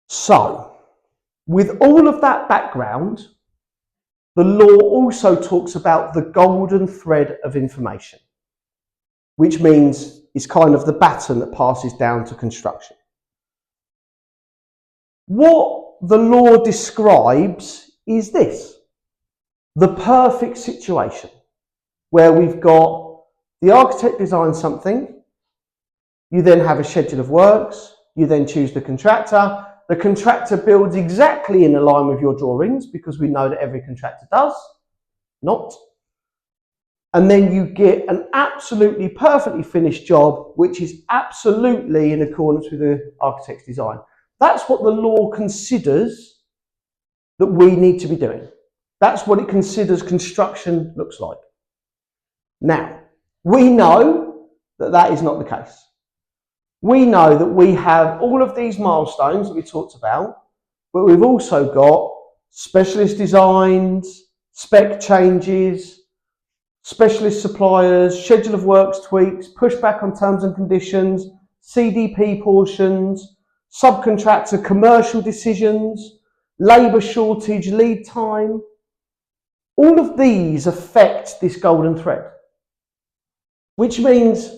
So, with all of that background, the law also talks about the golden thread of information, which means it's kind of the baton that passes down to construction. What the law describes is this: the perfect situation where we've got the architect designs something, you then have a schedule of works, you then choose the contractor builds exactly in line with your drawings, because we know that every contractor does, not. And then you get an absolutely perfectly finished job, which is absolutely in accordance with the architect's design. That's what the law considers that we need to be doing. That's what it considers construction looks like. Now, we know that that is not the case. We know that we have all of these milestones that we talked about, but we've also got specialist designs, spec changes, specialist suppliers, schedule of works tweaks, pushback on terms and conditions, CDP portions, subcontractor commercial decisions, labour shortage, lead time. All of these affect this golden thread, which means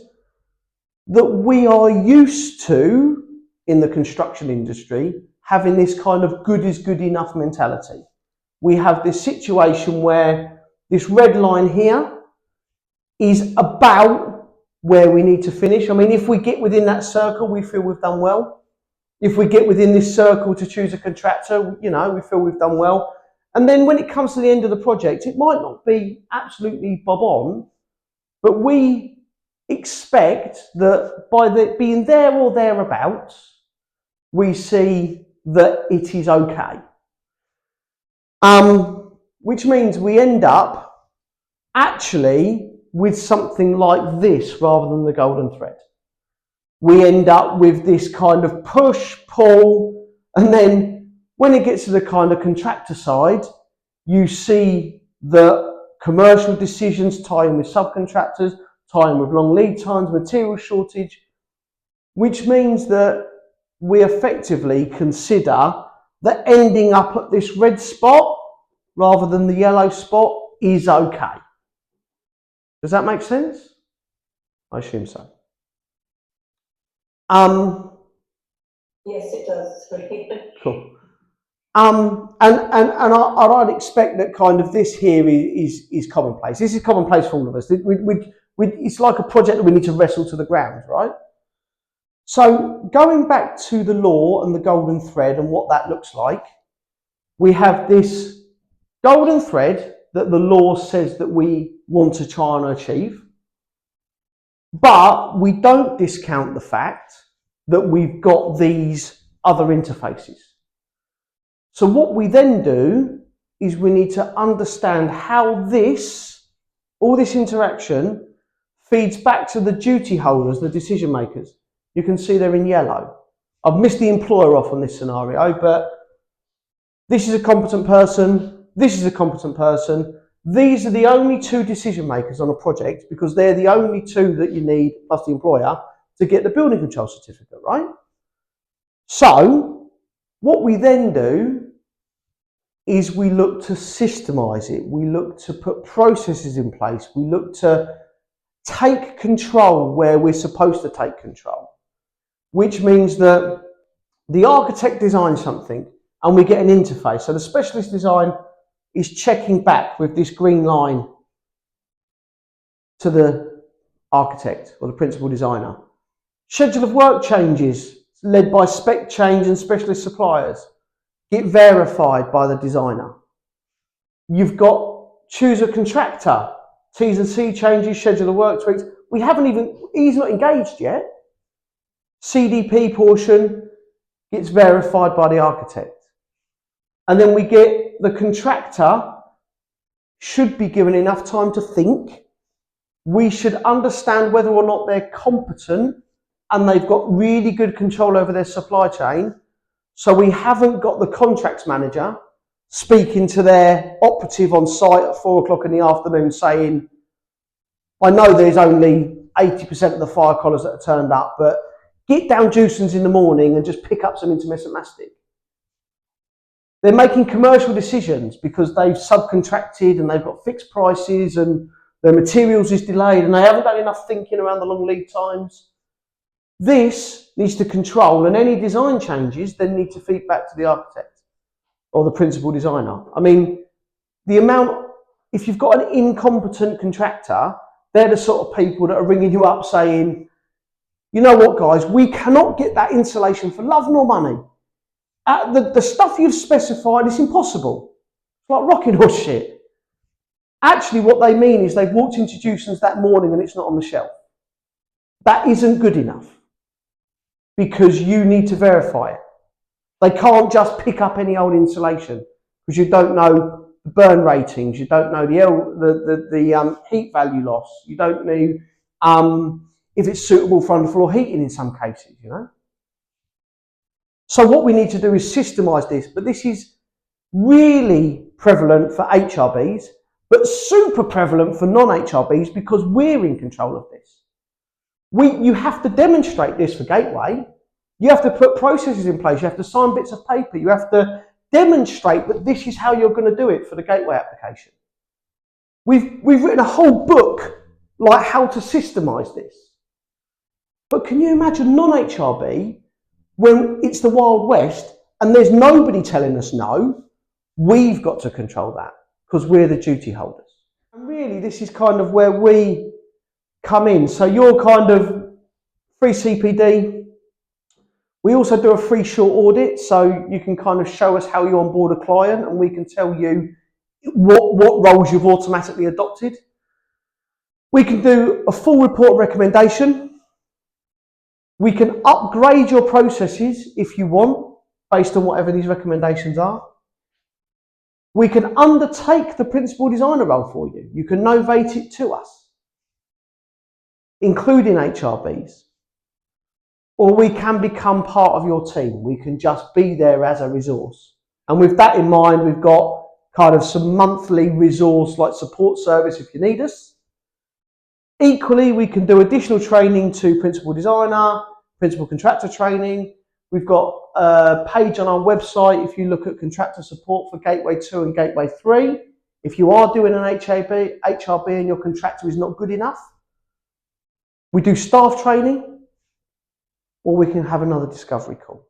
that we are used to, in the construction industry, having this kind of good is good enough mentality. We have this situation where this red line here is about where we need to finish. I mean, if we get within that circle, we feel we've done well. If we get within this circle to choose a contractor, you know, we feel we've done well. And then when it comes to the end of the project, it might not be absolutely bob on, but we expect that by being there or thereabouts, we see that it is okay. Which means we end up actually with something like this rather than the golden thread. We end up with this kind of push, pull, and then when it gets to the kind of contractor side, you see that commercial decisions tie in with subcontractors, tie in with long lead times, material shortage, which means that we effectively consider that ending up at this red spot rather than the yellow spot is okay. Does that make sense? I assume so. Yes, it does. Cool. And I'd expect that kind of this here is commonplace. This is commonplace for all of us. It's like a project that we need to wrestle to the ground, right? So going back to the law and the golden thread and what that looks like, we have this golden thread that the law says that we want to try and achieve, but we don't discount the fact that we've got these other interfaces. So what we then do is we need to understand how all this interaction feeds back to the duty holders, the decision makers. You can see they're in yellow. I've missed the employer off on this scenario, but this is a competent person, this is a competent person. These are the only two decision makers on a project because they're the only two that you need, plus the employer, to get the building control certificate, right? So what we then do is we look to systemize it. We look to put processes in place. We look to take control where we're supposed to take control, which means that the architect designs something and we get an interface. So the specialist design is checking back with this green line to the architect or the principal designer. Schedule of work changes led by spec change and specialist suppliers get verified by the designer. You've got choose a contractor, T's and C changes, schedule of work tweaks. He's not engaged yet. CDP portion gets verified by the architect. And then we get the contractor should be given enough time to think. We should understand whether or not they're competent and they've got really good control over their supply chain. So we haven't got the contracts manager speaking to their operative on site at 4 o'clock in the afternoon saying, I know there's only 80% of the fire collars that are turned up, but get down Jewson's in the morning and just pick up some intermittent mastic. They're making commercial decisions because they've subcontracted and they've got fixed prices and their materials is delayed and they haven't done enough thinking around the long lead times. This needs to control, and any design changes then need to feed back to the architect or the principal designer. I mean, the amount, if you've got an incompetent contractor, they're the sort of people that are ringing you up saying, you know what guys, we cannot get that insulation for love nor money. The stuff you've specified is impossible. It's like rocking horse shit. Actually what they mean is they've walked into Dewson's that morning and it's not on the shelf. That isn't good enough because you need to verify it. They can't just pick up any old insulation because you don't know the burn ratings, you don't know the heat value loss, you don't know if it's suitable for underfloor heating in some cases, you know. So what we need to do is systemize this, but this is really prevalent for HRBs, but super prevalent for non-HRBs because we're in control of this. You have to demonstrate this for Gateway. You have to put processes in place. You have to sign bits of paper. You have to demonstrate that this is how you're going to do it for the Gateway application. We've written a whole book like how to systemize this. But can you imagine non-HRB when it's the Wild West and there's nobody telling us no? We've got to control that because we're the duty holders. And really this is kind of where we come in. So you're kind of free CPD. We also do a free short audit, so you can kind of show us how you onboard a client and we can tell you what roles you've automatically adopted. We can do a full report recommendation. We can upgrade your processes if you want, based on whatever these recommendations are. We can undertake the principal designer role for you. You can novate it to us, including HRBs. Or we can become part of your team. We can just be there as a resource. And with that in mind, we've got kind of some monthly resource like support service if you need us. Equally, we can do additional training to principal designer, principal contractor training. We've got a page on our website if you look at contractor support for Gateway 2 and Gateway 3. If you are doing an HRB and your contractor is not good enough, we do staff training, or we can have another discovery call.